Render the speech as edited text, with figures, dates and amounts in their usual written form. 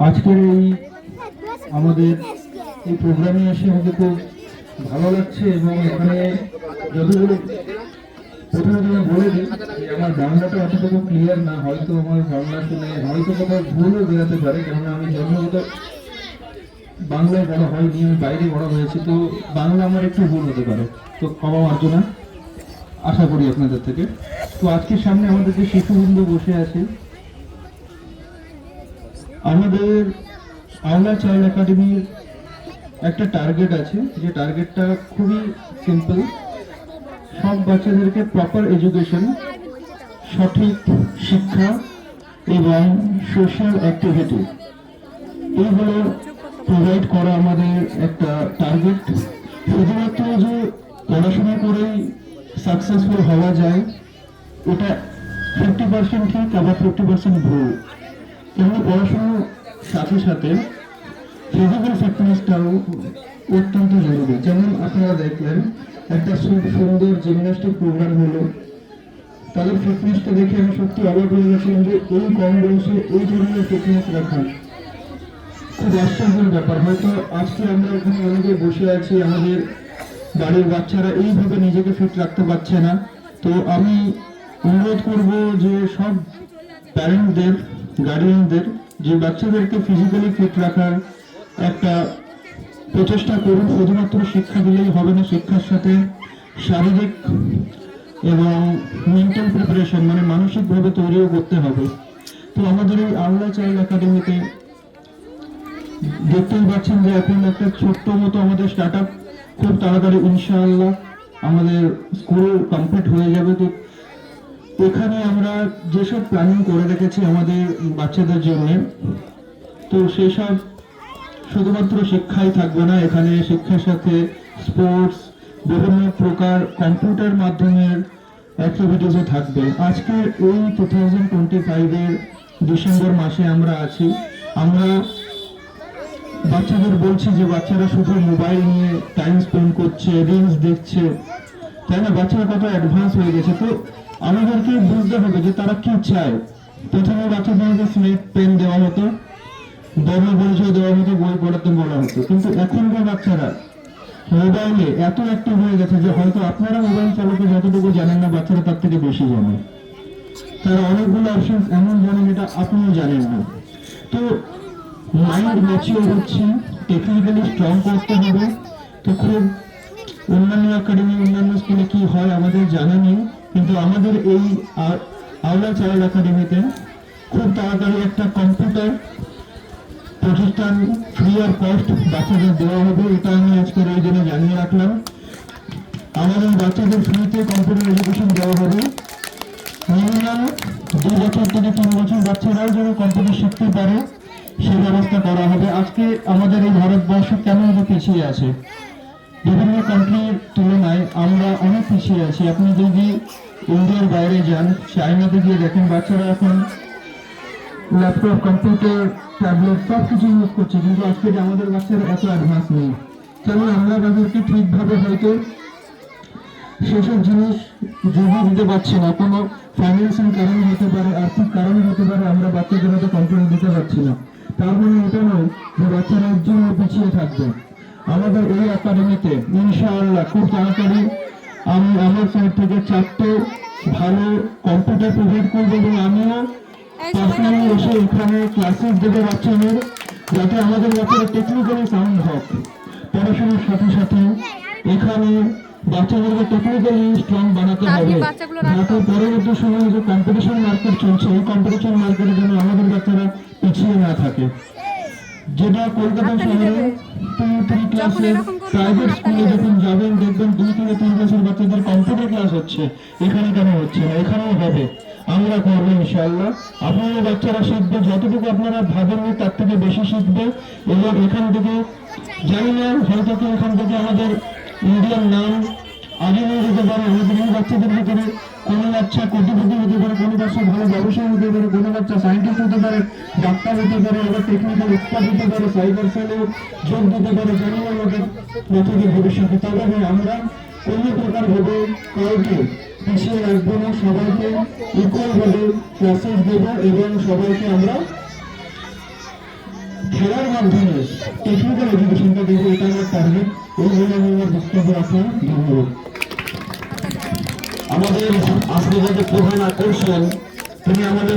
আজকের আমাদের এই প্রোগ্রামে এসে আমাকে খুব ভালো লাগছে এবং এখানে যতগুলো প্রথমে বলে দিই যে আমার বাংলাটা অতটুকু ক্লিয়ার না, হয়তো আমার বাংলা শুনে হয়তো কোথাও ভুলও বেরোতে পারে, কেননা আমি জন্মগত বাংলায় বড় হয়নি, আমি বাইরে বড় হয়েছি, তো বাংলা আমার একটু ভুল হতে পারে, তো ক্ষমা মার্জনা আশা করি আপনাদের থেকে। তো আজকের সামনে আমাদের যে শিশুবৃন্দ বসে আছে, আমাদের আওলা চাইল্ড একাডেমির একটা টার্গেট আছে, যে টার্গেটটা খুবই সিম্পল। সব বাচ্চাদেরকে প্রপার এডুকেশন, সঠিক শিক্ষা এবং সোশ্যাল অ্যাক্টিভিটি এইগুলো প্রোভাইড করা আমাদের একটা টার্গেট। শুধুমাত্র যে পড়াশোনা করেই সাকসেসফুল হওয়া যায় এটা 50% ঠিক, আবার 50% ভুল। এবং পড়াশোনার সাথে সাথে ফিজিক্যাল ফিটনেসটাও অত্যন্ত জরুরি। যেমন আপনারা দেখলেন একটা সুন্দর জিমন্যাস্টিক প্রোগ্রাম হলো, তাদের ফিটনেসটা দেখে আমি সত্যি অবাক হয়ে গেছিলাম যে এই কম বয়সে এই ধরনের ফিটনেস রাখা খুব আশ্চর্যের ব্যাপার। হয়তো আজকে আমরা এখানে অনেকে বসে আছি, আমাদের বাড়ির বাচ্চারা এইভাবে নিজেকে ফিট রাখতে পারছে না। তো আমি অনুরোধ করব যে সব প্যারেন্টদের, গার্ডিয়ানদের, যে বাচ্চাদেরকে ফিজিক্যালি ফিট রাখার একটা প্রচেষ্টা করুন। শুধুমাত্র শিক্ষা দিলেই হবে না, শিক্ষার সাথে শারীরিক এবং মেন্টাল প্রিপারেশন মানে মানসিকভাবে তৈরিও করতে হবে। তো আমাদের এই আওলা চাইল্ড একাডেমিতে দেখতেই পাচ্ছেন যে এখন একটা ছোট্ট মতো আমাদের স্টার্ট আপ, খুব তাড়াতাড়ি ইনশাআল্লাহ আমাদের স্কুল কমপ্লিট হয়ে যাবে। তো এখানে আমরা যেসব প্ল্যানিং করে রেখেছি আমাদের বাচ্চাদের জন্য, তো সেসব শুধুমাত্র শিক্ষাই থাকবে না, এখানে শিক্ষার সাথে স্পোর্টস, বিভিন্ন প্রকার কম্পিউটার মাধ্যমের অ্যাক্টিভিটিসও থাকবে। আজকে এই 2025-এর ডিসেম্বর মাসে আমরা আছি, আমরা বাচ্চাদের বলছি যে বাচ্চারা শুধু মোবাইল নিয়ে টাইম স্পেন্ড করছে, রিলস দেখছে, তাই না? বাচ্চারা কত অ্যাডভান্স হয়ে গেছে। তো আমাদেরকে বুঝতে হবে যে তারা কি চায়। প্রথমে বাচ্চাদেরকে স্লেট পেন দেওয়া হতো, বর্ণ পরিচয় দেওয়া হতো, বই পড়াতে বলা হতো, কিন্তু এখনকার বাচ্চারা মোবাইলে এত অ্যাক্টিভ হয়ে গেছে যে হয়তো আপনারা মোবাইল চালাতে যতটুকু জানেন না, বাচ্চারা তার থেকে বেশি জানে। তারা অনেকগুলো অপশন এমন জানেন যেটা আপনিও জানেন না। তো মাইন্ড ম্যাচিওর হচ্ছে, টেকনিক্যালি স্ট্রং করতে হবে। তো খুব অন্যান্য একাডেমি, অন্যান্য স্কুলে কি হয় আমাদের জানা নেই, কিন্তু আমাদের এই আওলা চাইল্ড একাডেমিতে খুব তাড়াতাড়ি একটা কম্পিউটার প্রতিষ্ঠান ফ্রি অফ কস্ট বাচ্চাদের দেওয়া হবে। এটা আমি আজকের এই দিনে জানিয়ে রাখলাম। আমাদের বাচ্চাদের ফ্রিতে কম্পিউটার এডুকেশন দেওয়া হবে। মিনিমাম 2 বছর থেকে 3 বছর বাচ্চারাও যেন কম্পিউটার শিখতে পারে সেই ব্যবস্থা করা হবে। আজকে আমাদের এই ভারতবর্ষ কেন এত পিছিয়ে আছে? বিভিন্ন কান্ট্রির তুলনায় আমরা অনেক পিছিয়ে আছি। আপনি যদি ইন্ডিয়ার বাইরে যান, চায়নাতে গিয়ে দেখেন বাচ্চারা এখন ল্যাপটপ, কম্পিউটার, ট্যাবলেট সব কিছু ইউজ করছে, কিন্তু আজকে আমাদের বাচ্চারা এত অ্যাডভান্স নেই। যেমন আমরা তাদেরকে ঠিকভাবে হয়তো সেসব জিনিস যোগান দিতে পারছি না, কোনো ফাইন্যান্সিয়াল কারণ হতে পারে, আর্থিক কারণ হতে পারে, আমরা বাচ্চাদের হয়তো কন্ট্রোল দিতে পারছি না। তার মানে এটা নয় যে বাচ্চারা এর জন্য পিছিয়ে থাকবে। আমাদের এই একাডেমিতে ইনশাআল্লাহ খুব তাড়াতাড়ি আমি আমার সাইড থেকে 4টে ভালো কম্পিউটার প্রোভাইড করবো, এবং আমিও পার্সোনালি এসে এখানে ক্লাসেস দেবো বাচ্চাদের, যাতে আমাদের বাচ্চারা টেকনিক্যালি সাউন্ড হোক। পড়াশোনার সাথে সাথে এখানে বাচ্চাদেরকে টেকনিক্যালি স্ট্রং বানাতে হবে, যাতে পরবর্তী সময়ে যে কম্পিটিশন মার্কেট চলছে এই কম্পিটিশন মার্কেটের জন্য আমাদের বাচ্চারা পিছিয়ে না থাকে। যেটা কলকাতা শহরে 2-3 ক্লাসের প্রাইভেট স্কুলে যখন যাবেন দেখবেন 2 থেকে 3 বছর বাচ্চাদের কম্পিউটার ক্লাস হচ্ছে, এখানে কেন হচ্ছে না? এখানেও হবে, আমরা করবো ইনশাআল্লাহ। আপনাদের বাচ্চারা শিখবে, যতটুকু আপনারা ভাবেননি তার থেকে বেশি শিখবে। এবং এখান থেকে জানি না, হয়তো এখান থেকে আমাদের ইন্ডিয়ার নাম আগে নিয়ে যেতে পারে। আমাদের এই বাচ্চাদের ভিতরে কোনো বাচ্চা কোটিপতি হতে পারে, কোনো বাচ্চা ভালো ব্যবসায়ী হতে পারে, কোনো বাচ্চা সায়েন্টিস্ট হতে পারে, ডাক্তার হতে পারে, আবার টেকনিক্যাল এক্সপার্ট হতে পারে, সাইবার সেলে যোগ দিতে পারে। জানি না আমাদের বাচ্চাদের ভবিষ্যতে। তবে আমরা কোনো প্রকার ভাবে কাউকে পিছিয়ে রাখবো না, সবাইকে ইকুয়াল ভাবে ক্লাসেস দেবো এবং সবাইকে আমরা খেলার মাধ্যমে টেকনিক্যাল এডুকেশনটা দেবো, এটা আমার টার্গেট। এই বলে আমি আমার বক্তব্য রাখলাম। ধন্যবাদ। আমাদের আজকে যে প্রধান আকর্ষণ, তিনি আমাদের